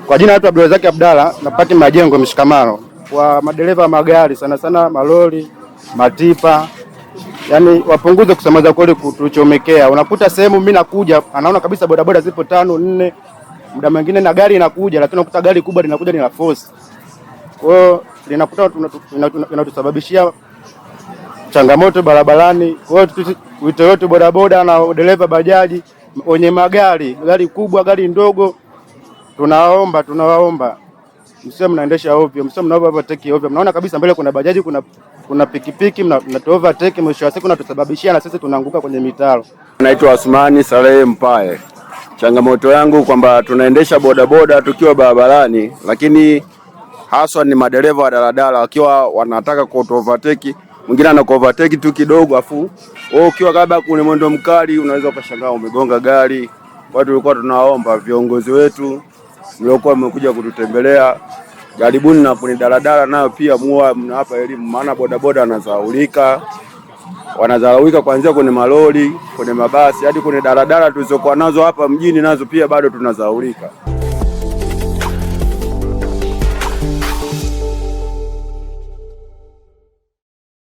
Kwa jina la Abdulrazaki Abdalla, napati Majengo Mshikamano. Kwa madereva wa magari sana sana malori, matipa, yani wapunguze kusemaza kweli kutuchomekea. Unakuta sehemu mimi nakuja, anaona kabisa bodaboda zipo 5 4, muda mwingine na gari inakuja, lakini unakuta gari kubwa linakuja ni la force. Kwa hiyo linakuta inatusababishia changamoto barabarani. Kwa hiyo wito wote bodaboda na dereva bajaji wenye magari kubwa, gari ndogo, tunawaomba msio mnaendesha ovyo, msio mnaova overtake ovyo. Mnaona kabisa mbele kuna bajaji, kuna pikipiki, mnatu overtake, mwisho wa siku natusababishia na sisi tunaanguka kwenye mitaro. Naitwa Asmani Saleh Mpae. Changamoto yangu kwamba tunaendesha bodaboda tukiwa barabarani, lakini haswa ni madereva wa daladala wakiwa wanataka ku overtake, mwingine ana overtake tu kidogo, afu wewe ukiwa kabla kuna mwendo mkali unaweza ukashangaa umegonga gari. Watu walikuwa tunaomba viongozi wetu mliokuwa mmekuja kututembelea, jaribuni na kwenye daladala nayo pia muwa mnawapa elimu, maana bodaboda wanazalawika kuanzia kwenye malori, kwenye mabasi hadi kwenye daladala tulizokuwa nazo hapa mjini, nazo pia bado tunazalawika.